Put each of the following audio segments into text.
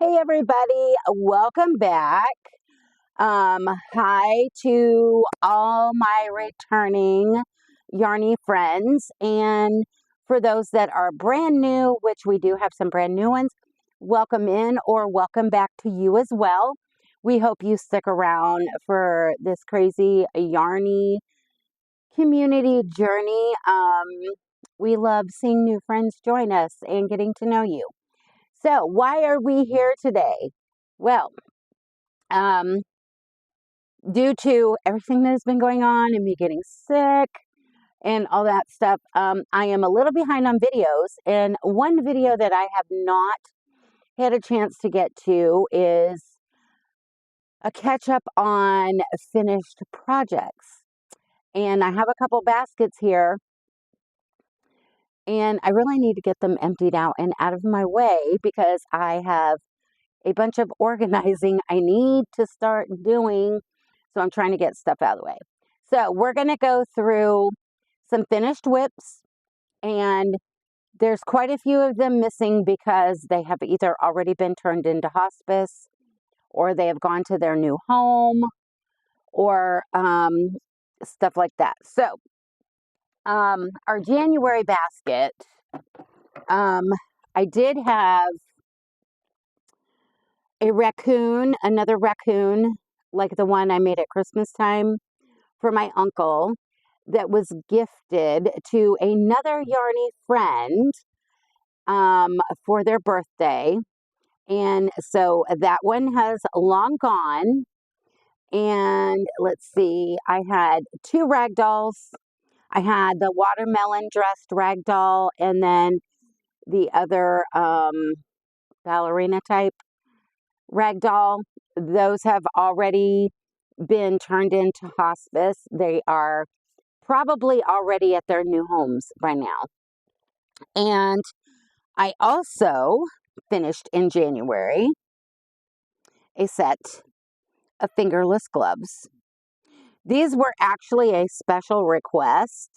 Hey everybody, welcome back. Hi to all my returning Yarny friends, and for those that are brand new, which we do have some brand new ones, welcome in or welcome back to you as well. We hope you stick around for this crazy Yarny community journey. We love seeing new friends join us and getting to know you. So, why are we here today? Well, um, due to everything that has been going on and me getting sick and all that stuff, I am a little behind on videos. And one video that I have not had a chance to get to is a catch up on finished projects. And I have a couple baskets here, and I really need to get them emptied out and out of my way because I have a bunch of organizing I need to start doing. So I'm trying to get stuff out of the way. So we're going to go through some finished whips, and there's quite a few of them missing because they have either already been turned into hospice or they have gone to their new home or stuff like that. So our January basket, I did have a raccoon, another raccoon, like the one I made at Christmas time for my uncle, that was gifted to another Yarny friend for their birthday. And so that one has long gone. And let's see, I had two rag dolls. I had the watermelon dressed rag doll and then the other ballerina type rag doll. Those have already been turned into hospice. They are probably already at their new homes by now. And I also finished in January a set of fingerless gloves. These were actually a special request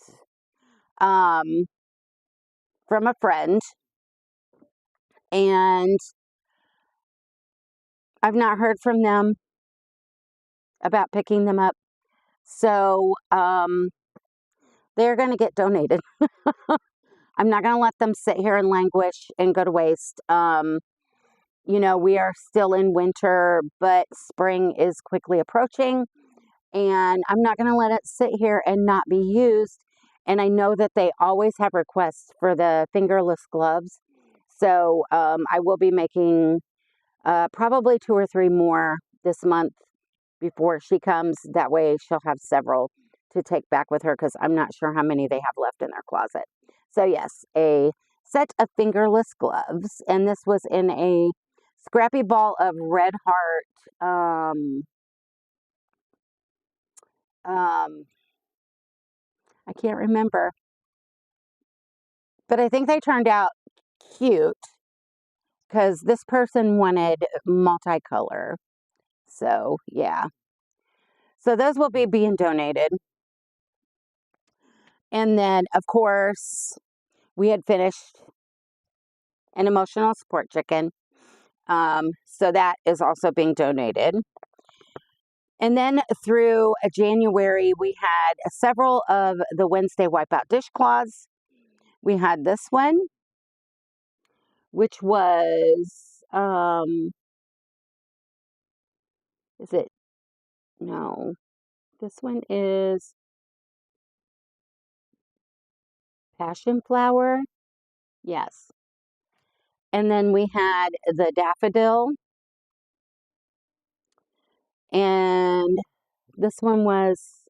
from a friend, and I've not heard from them about picking them up. So they're going to get donated. I'm not going to let them sit here and languish and go to waste. We are still in winter, but spring is quickly approaching, and I'm not going to let it sit here and not be used. And I know that they always have requests for the fingerless gloves. So I will be making probably 2 or 3 more this month before she comes. That way she'll have several to take back with her because I'm not sure how many they have left in their closet. So yes, a set of fingerless gloves. And this was in a scrappy ball of red heart. I can't remember. But I think they turned out cute because this person wanted multicolor. So yeah. So those will be being donated. And then, of course, we had finished an emotional support chicken. So that is also being donated. And then through January, we had several of the Wednesday Wipeout dishcloths. We had this one, which was, is it? No. This one is passion flower. Yes. And then we had the daffodil. And this one was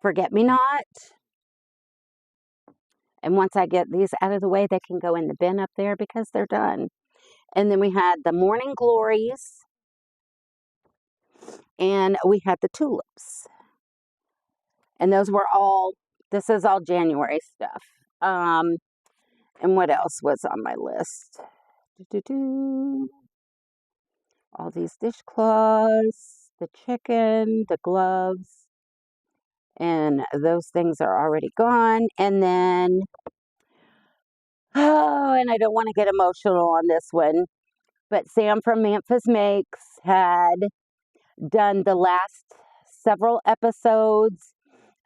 forget me not. And once I get these out of the way, they can go in the bin up there because they're done. And then we had the morning glories. And we had the tulips. And those were all, this is all January stuff. And what else was on my list? All these dishcloths, the chicken, the gloves, and those things are already gone. And then, and I don't want to get emotional on this one, but Sam from Memphis Makes had done the last several episodes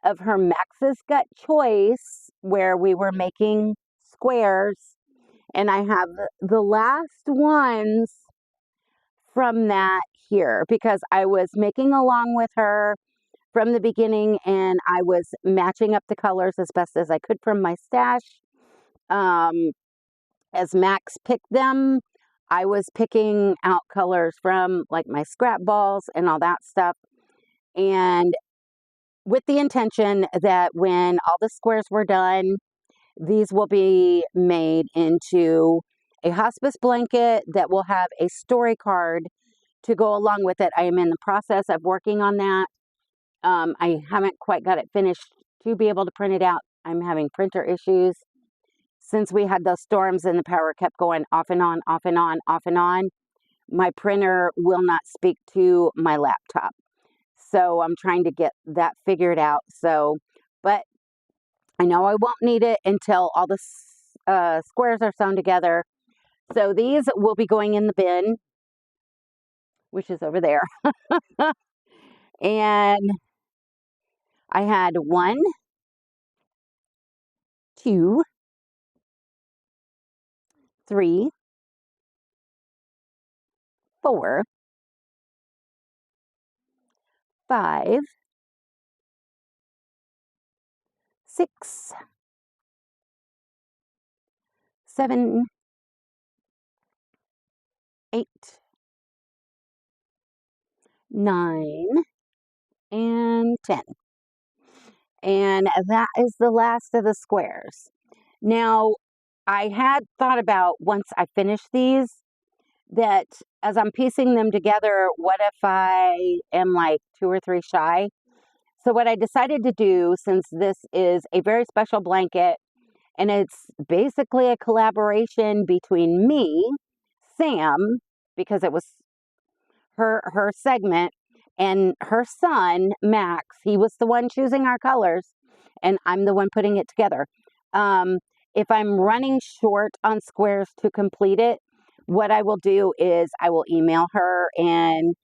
of her Max's Gut Choice, where we were making squares, and I have the last ones from that here because I was making along with her from the beginning, and I was matching up the colors as best as I could from my stash. As Max picked them, I was picking out colors from like my scrap balls and all that stuff, and with the intention that when all the squares were done, these will be made into a hospice blanket that will have a story card to go along with it. I am in the process of working on that. I haven't quite got it finished to be able to print it out. I'm having printer issues. Since we had those storms and the power kept going off and on, off and on, off and on, my printer will not speak to my laptop. So I'm trying to get that figured out. So, but I know I won't need it until all the squares are sewn together. So these will be going in the bin, which is over there. And I had 1, 2, 3, 4, 5, 6, 7, 8, 9, and 10. And that is the last of the squares. Now, I had thought about once I finish these that as I'm piecing them together, what if I am like 2 or 3 shy? So what I decided to do, since this is a very special blanket and it's basically a collaboration between me, Sam, because it was her segment, and her son, Max. He was the one choosing our colors, and I'm the one putting it together. If I'm running short on squares to complete it, what I will do is I will email her and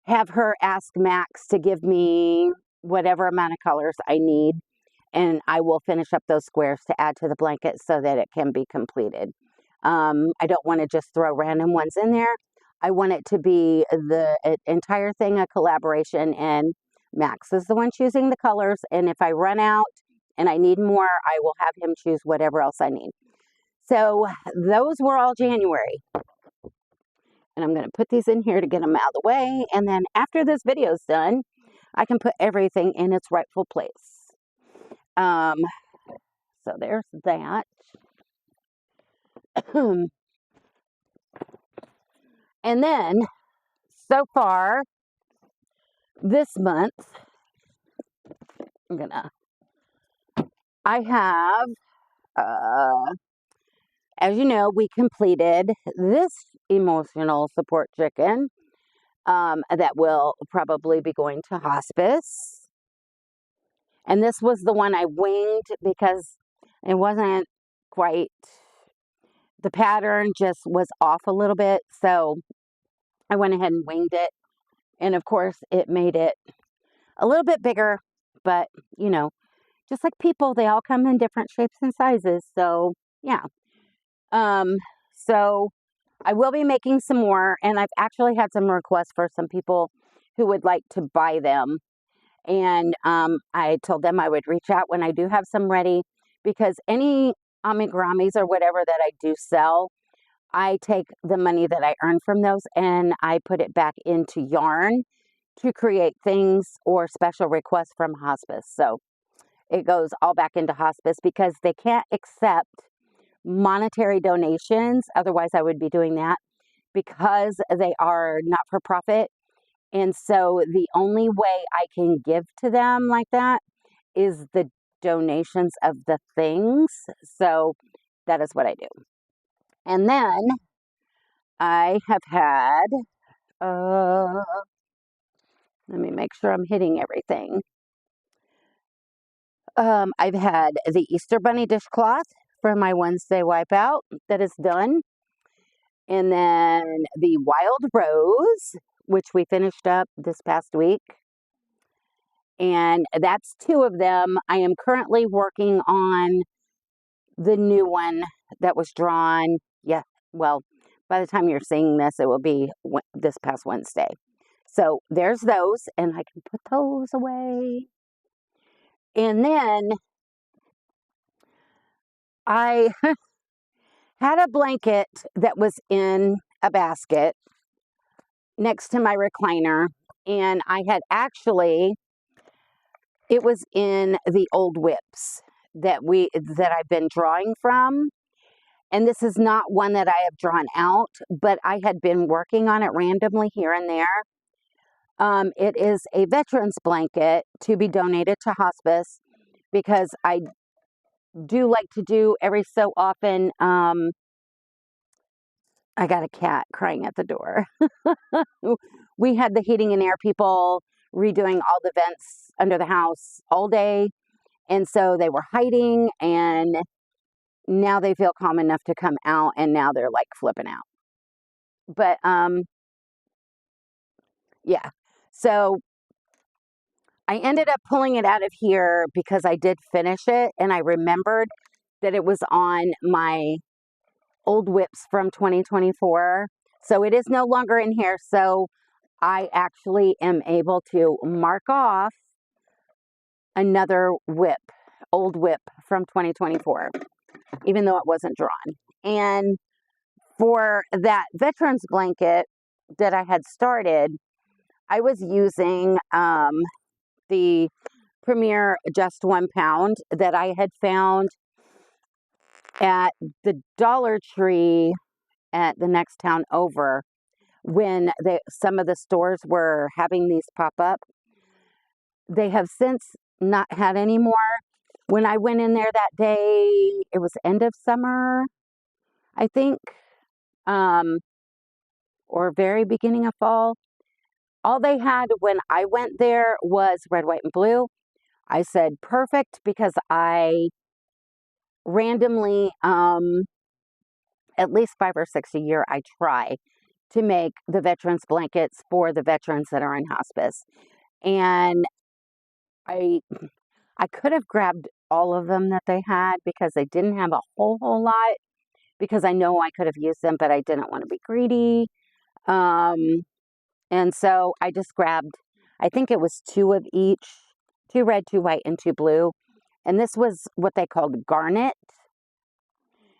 have her ask Max to give me whatever amount of colors I need, and I will finish up those squares to add to the blanket so that it can be completed. I don't want to just throw random ones in there. I want it to be the entire thing a collaboration, and Max is the one choosing the colors, and if I run out and I need more, I will have him choose whatever else I need. So those were all January. And I'm going to put these in here to get them out of the way, and then after this video is done, I can put everything in its rightful place. So there's that. And then, so far, this month, I have, as you know, we completed this emotional support chicken that will probably be going to hospice. And this was the one I winged because it wasn't quite, the pattern just was off a little bit. So I went ahead and winged it. And of course, it made it a little bit bigger, but you know, just like people, they all come in different shapes and sizes. So yeah. So I will be making some more, and I've actually had some requests for some people who would like to buy them. And I told them I would reach out when I do have some ready, because any amigurumi or whatever that I do sell, I take the money that I earn from those and I put it back into yarn to create things or special requests from hospice. So it goes all back into hospice because they can't accept monetary donations. Otherwise, I would be doing that because they are not for profit. And so the only way I can give to them like that is the donations of the things. So that is what I do. And then I have had, let me make sure I'm hitting everything. I've had the Easter Bunny dishcloth for my Wednesday wipeout that is done. And then the Wild Rose, which we finished up this past week. And that's 2 of them. I am currently working on the new one that was drawn. Yeah, well, by the time you're seeing this, it will be this past Wednesday. So there's those, and I can put those away. And then I had a blanket that was in a basket next to my recliner, and I had actually, it was in the old whips that I've been drawing from. And this is not one that I have drawn out, but I had been working on it randomly here and there. It is a veterans blanket to be donated to hospice because I do like to do every so often. I got a cat crying at the door. We had the heating and air people redoing all the vents under the house all day. And so they were hiding, and now they feel calm enough to come out, and now they're like flipping out. But yeah. So I ended up pulling it out of here because I did finish it, and I remembered that it was on my old whips from 2024. So it is no longer in here. So I actually am able to mark off another whip, old whip from 2024, even though it wasn't drawn. And for that veterans blanket that I had started, I was using the Premier Just 1 Pound that I had found at the Dollar Tree at the next town over when some of the stores were having these pop up. They have since not had any more. When I went in there that day, it was end of summer, I think, or very beginning of fall. All they had when I went there was red, white, and blue. I said perfect because I randomly, at least 5 or 6 a year, I try to make the veterans blankets for the veterans that are in hospice. And I could have grabbed all of them that they had because they didn't have a whole lot, because I know I could have used them, but I didn't want to be greedy. And so I just grabbed, I think it was 2 of each, 2 red, 2 white, and 2 blue. And this was what they called garnet.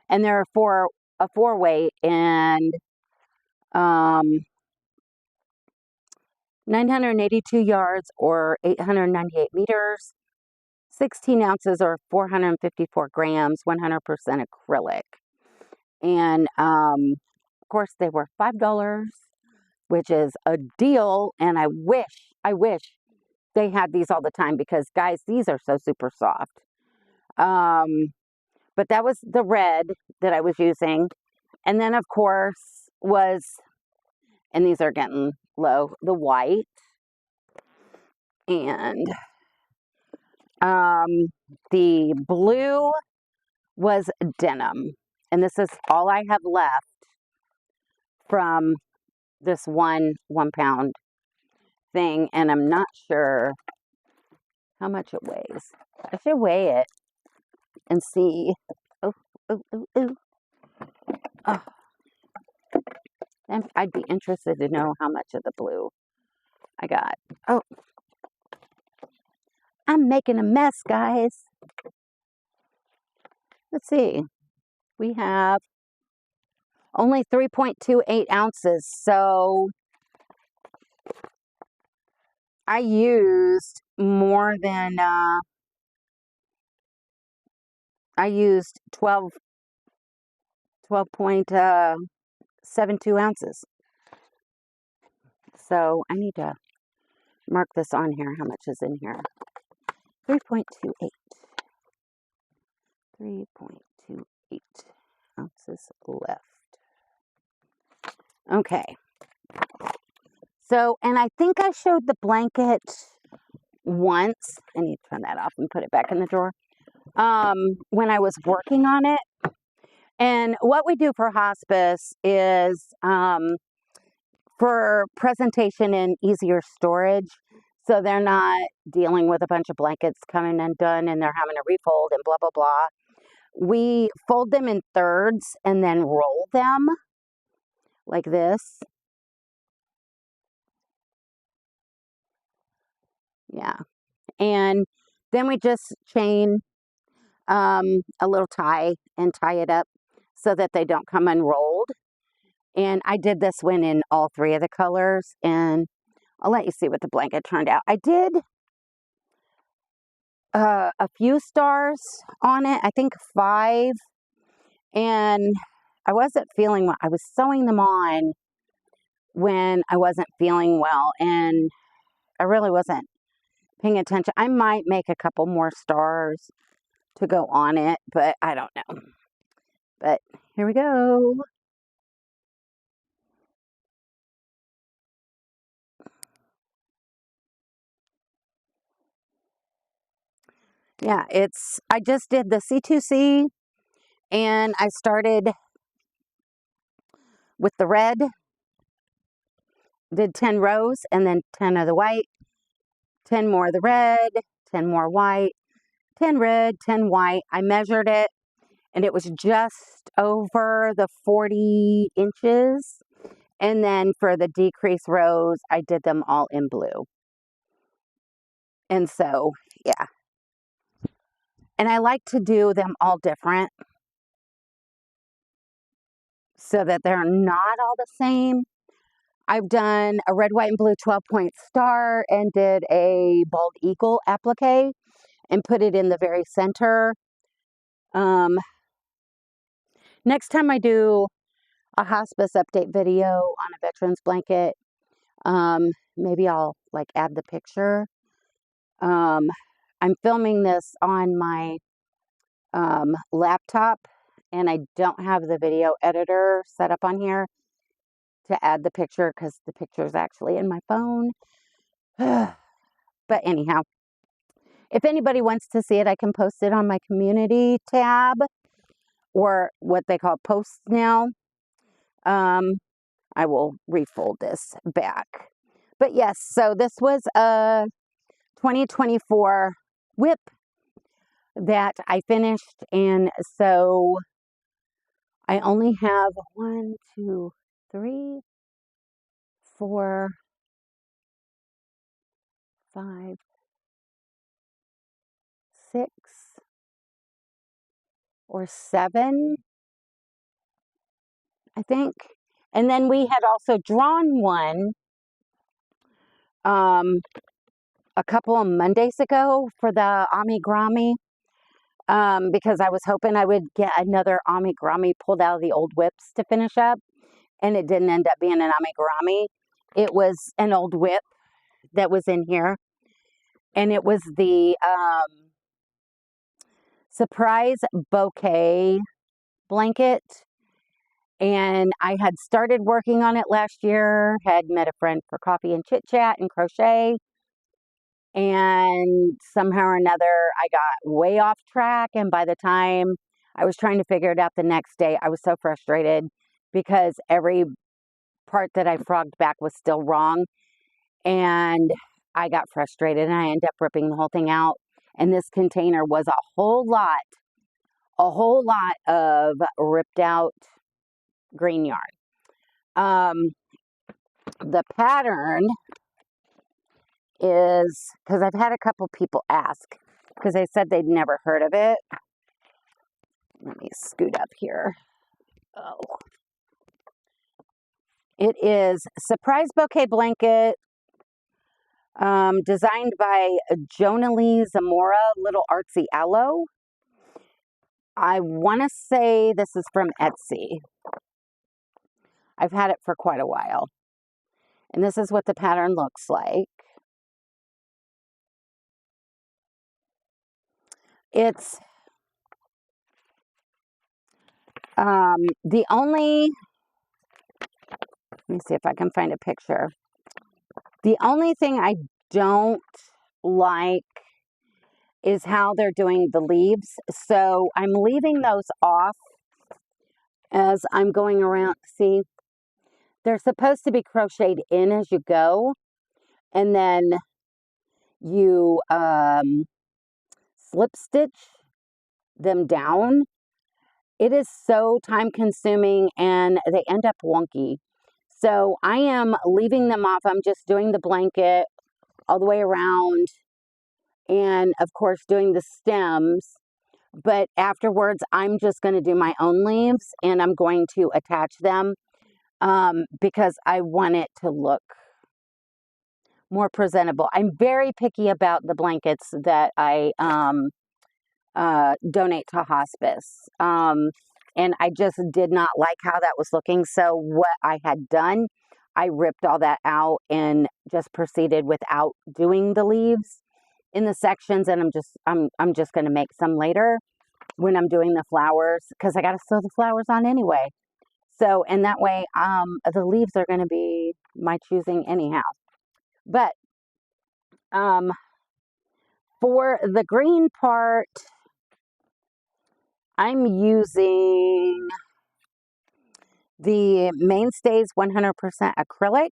And they're for a 4-way, and 982 yards or 898 meters, 16 ounces or 454 grams, 100% acrylic. And of course they were $5, which is a deal. And I wish they had these all the time because, guys, these are so super soft. But that was the red that I was using. And then, of course, and these are getting low, the white. And the blue was denim. And this is all I have left from this 1 pound thing. And I'm not sure how much it weighs. I should weigh it and see. Oh. And I'd be interested to know how much of the blue I got. Oh, I'm making a mess, guys. Let's see. We have only 3.28 ounces. So I used more than, I used 12.72 ounces. So I need to mark this on here, how much is in here. 3.28. 3.28 ounces left. Okay. So, and I think I showed the blanket once. I need to turn that off and put it back in the drawer. When I was working on it. And what we do for hospice is for presentation and easier storage. So they're not dealing with a bunch of blankets coming undone and they're having to refold and blah, blah, blah. We fold them in thirds and then roll them like this. Yeah. And then we just chain a little tie and tie it up so that they don't come unrolled. And I did this one in all three of the colors, and I'll let you see what the blanket turned out. I did a few stars on it, I think 5, and I wasn't feeling well. I was sewing them on when I wasn't feeling well, and I really wasn't paying attention. I might make a couple more stars to go on it, but I don't know. But here we go. Yeah, I just did the C2C and I started with the red, did 10 rows and then 10 of the white, 10 more of the red, 10 more white, 10 red, 10 white. I measured it and it was just over the 40 inches. And then for the decrease rows, I did them all in blue. And so, yeah. And I like to do them all different so that they're not all the same. I've done a red, white, and blue 12-point star and did a bald eagle applique and put it in the very center. Next time I do a hospice update video on a veteran's blanket, maybe I'll like add the picture. I'm filming this on my laptop and I don't have the video editor set up on here to add the picture because the picture is actually in my phone. But anyhow, if anybody wants to see it, I can post it on my community tab or what they call posts now. I will refold this back. But yes, so this was a 2024 whip that I finished. And so I only have 1, 2, 3, 4, 5, 6, or 7, I think. And then we had also drawn one a couple of Mondays ago for the amigurumi because I was hoping I would get another amigurumi pulled out of the old whips to finish up, and it didn't end up being an amigurumi. It was an old whip that was in here, and it was the surprise bouquet blanket. And I had started working on it last year, had met a friend for coffee and chit chat and crochet. And somehow or another, I got way off track. And by the time I was trying to figure it out the next day, I was so frustrated because every part that I frogged back was still wrong. And I got frustrated and I ended up ripping the whole thing out. And this container was a whole lot of ripped out green yarn. The pattern is, because I've had a couple people ask, because they said they'd never heard of it. Let me scoot up here. Oh. It is Surprise Bouquet Blanket, designed by Jonalie Zamora, Little Artsy Aloe. I want to say this is from Etsy. I've had it for quite a while. And this is what the pattern looks like. It's the only, let me see if I can find a picture. The only thing I don't like is how they're doing the leaves. So I'm leaving those off as I'm going around. See, they're supposed to be crocheted in as you go, and then you slip stitch them down. It is so time consuming and they end up wonky. So I am leaving them off. I'm just doing the blanket all the way around, and of course doing the stems. But afterwards, I'm just going to do my own leaves, and I'm going to attach them because I want it to look more presentable. I'm very picky about the blankets that I donate to hospice. And I just did not like how that was looking. So what I had done, I ripped all that out and just proceeded without doing the leaves in the sections. And I'm just going to make some later when I'm doing the flowers, because I got to sew the flowers on anyway. So, and that way, the leaves are going to be my choosing anyhow. But for the green part, I'm using the Mainstays 100% acrylic,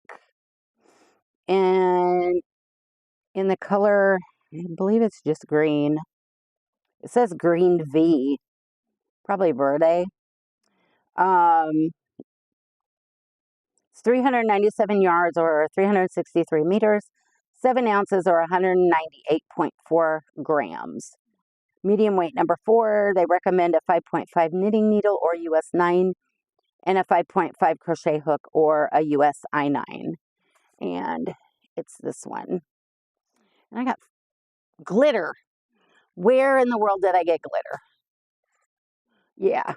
and in the color, I believe it's just green. It says green V, probably Verde. It's 397 yards or 363 meters, 7 ounces or 198.4 grams. Medium weight number 4, they recommend a 5.5 knitting needle or US 9 and a 5.5 crochet hook or a US I9. And it's this one. And I got glitter. Where in the world did I get glitter? Yeah,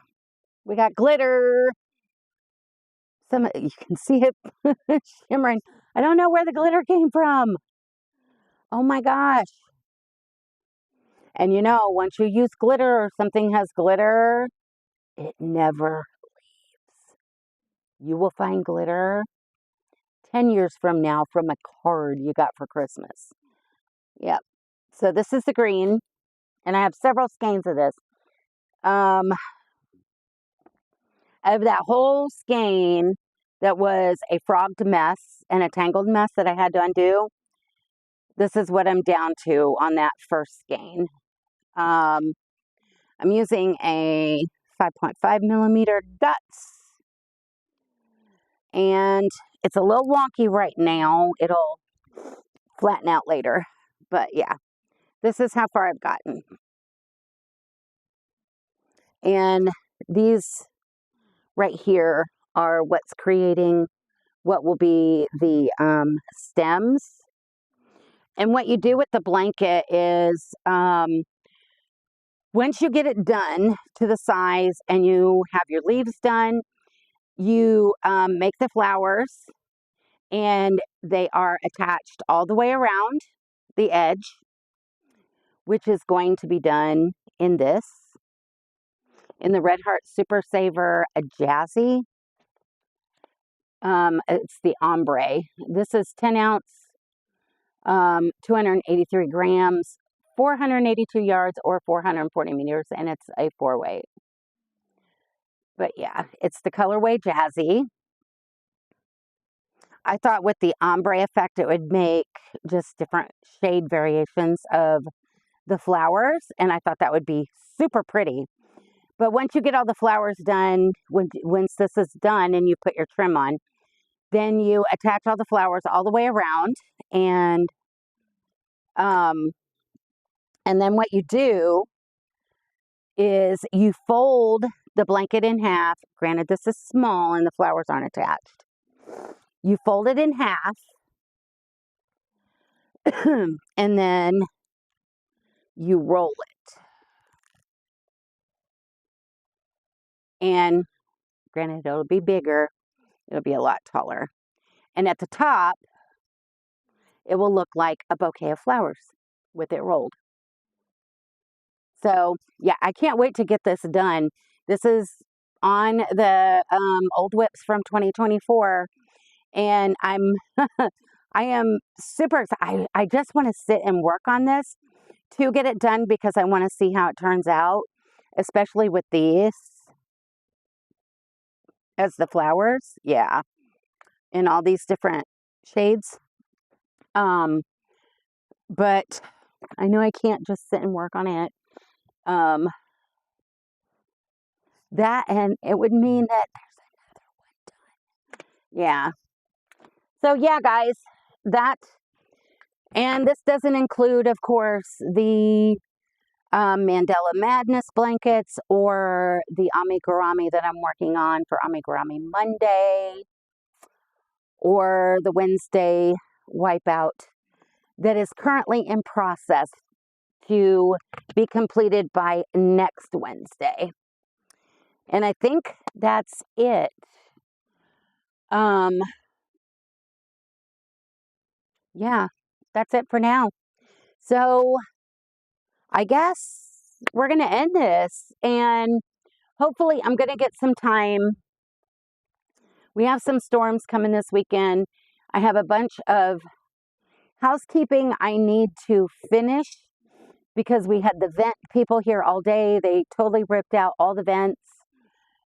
we got glitter. You can see it shimmering. I don't know where the glitter came from. Oh my gosh. And you know, once you use glitter or something has glitter, it never leaves. You will find glitter 10 years from now from a card you got for Christmas. Yep. So this is the green, and I have several skeins of this. Of that whole skein that was a frogged mess and a tangled mess that I had to undo, this is what I'm down to on that first skein. I'm using a 5.5 millimeter Guts, and it's a little wonky right now. It'll flatten out later, but yeah, this is how far I've gotten. And these right here are what's creating what will be the stems. And what you do with the blanket is once you get it done to the size and you have your leaves done, you make the flowers, and they are attached all the way around the edge, which is going to be done in this, in the Red Heart Super Saver Jazzy. It's the ombre. This is 10 ounce, 283 grams, 482 yards or 440 meters, and it's a 4-weight. But yeah, it's the colorway Jazzy. I thought with the ombre effect, it would make just different shade variations of the flowers, and I thought that would be super pretty. But once you get all the flowers done, once this is done and you put your trim on, then you attach all the flowers all the way around, and then what you do is you fold the blanket in half. Granted, this is small and the flowers aren't attached. You fold it in half, and then you roll it. And granted, it'll be bigger. It'll be a lot taller. And at the top, it will look like a bouquet of flowers with it rolled. So, yeah, I can't wait to get this done. This is on the old whips from 2024, and I am super excited. I just want to sit and work on this to get it done because I want to see how it turns out, especially with these. as the flowers. Yeah. In all these different shades. But I know I can't just sit and work on it. That, and it would mean that yeah. So yeah, guys, that, and this doesn't include, of course, the Mandela Madness blankets or the amigurumi that I'm working on for Amigurumi Monday, or the Wednesday wipeout that is currently in process to be completed by next Wednesday. And I think that's it. Yeah, that's it for now. So I guess we're going to end this, and hopefully I'm going to get some time. We have some storms coming this weekend. I have a bunch of housekeeping I need to finish because we had the vent people here all day. They totally ripped out all the vents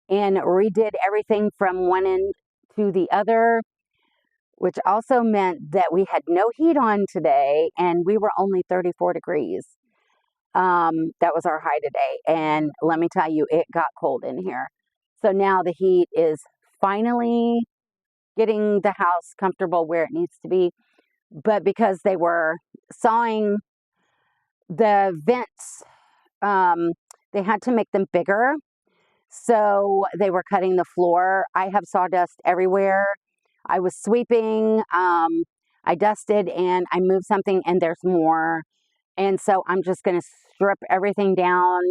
and redid everything from one end to the other, which also meant that we had no heat on today, and we were only 34 degrees. That was our high today, and let me tell you, it got cold in here. So now the heat is finally getting the house comfortable where it needs to be. But because they were sawing the vents, they had to make them bigger. So they were cutting the floor. I have sawdust everywhere. I was sweeping, I dusted, and I moved something, and there's more. And so I'm just going to strip everything down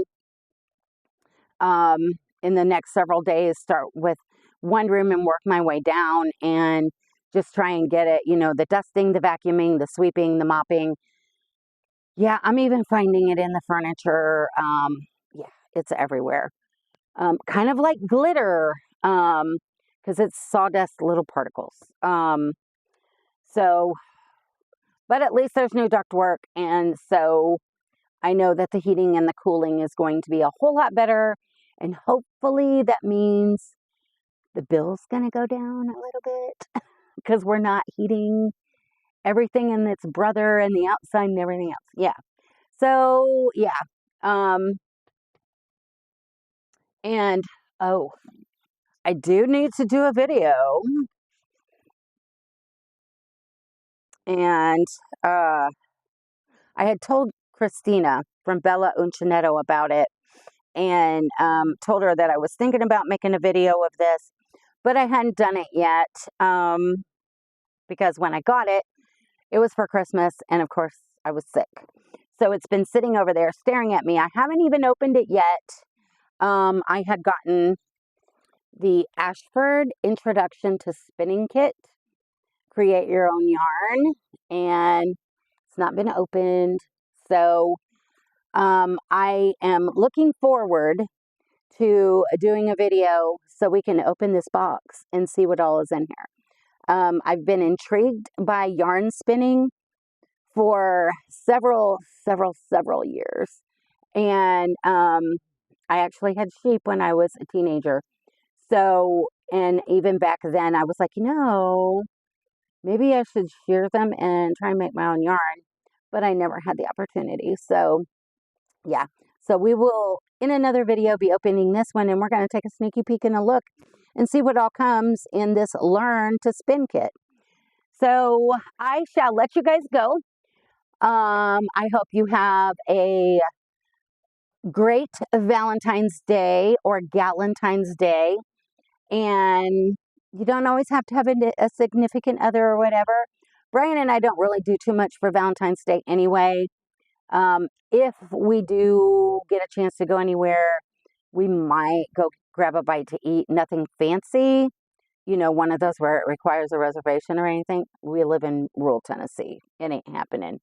in the next several days, start with one room and work my way down, and just try and get it, the dusting, the vacuuming, the sweeping, the mopping. Yeah, I'm even finding it in the furniture. Yeah, it's everywhere. Kind of like glitter, because it's sawdust little particles. So, but at least there's no ductwork, and so I know that the heating and the cooling is going to be a whole lot better, and hopefully that means the bill's going to go down a little bit because we're not heating everything and its brother and the outside and everything else. Yeah. So, yeah. And, oh, I do need to do a video. And I had told Christina from Bella Uncinetto about it, and told her that I was thinking about making a video of this, but I hadn't done it yet because when I got it, it was for Christmas, and of course, I was sick. So it's been sitting over there staring at me. I haven't even opened it yet. I had gotten the Ashford Introduction to Spinning Kit, Create Your Own Yarn, and it's not been opened. So I am looking forward to doing a video so we can open this box and see what all is in here. I've been intrigued by yarn spinning for several years. And I actually had sheep when I was a teenager. So, and even back then I was like, maybe I should shear them and try and make my own yarn, but I never had the opportunity. So, yeah. So we will, in another video, be opening this one, and we're going to take a sneaky peek and a look and see what all comes in this Learn to Spin kit. So I shall let you guys go. I hope you have a great Valentine's Day or Galentine's Day. And you don't always have to have a significant other or whatever. Brian and I don't really do too much for Valentine's Day anyway. If we do get a chance to go anywhere, we might go grab a bite to eat. Nothing fancy, one of those where it requires a reservation or anything. We live in rural Tennessee. It ain't happening.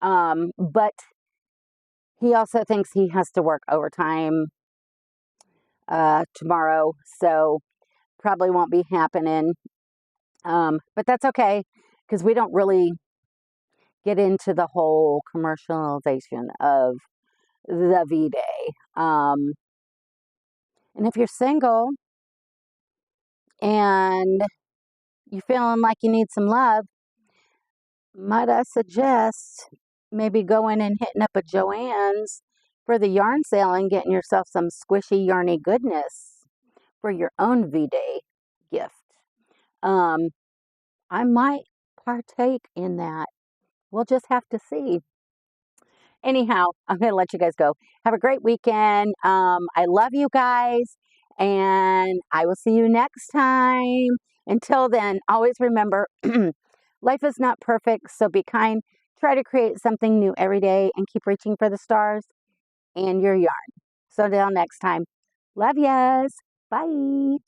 But he also thinks he has to work overtime tomorrow, so probably won't be happening. But that's okay, because we don't really get into the whole commercialization of the V-Day. And if you're single, and you're feeling like you need some love, might I suggest maybe going and hitting up a Joann's for the yarn sale and getting yourself some squishy, yarny goodness for your own V-Day gift. I might partake in that. We'll just have to see. Anyhow, I'm going to let you guys go. Have a great weekend. I love you guys, and I will see you next time. Until then, always remember life is not perfect, so be kind. Try to create something new every day and keep reaching for the stars and your yarn. So, until next time, love yas. Bye.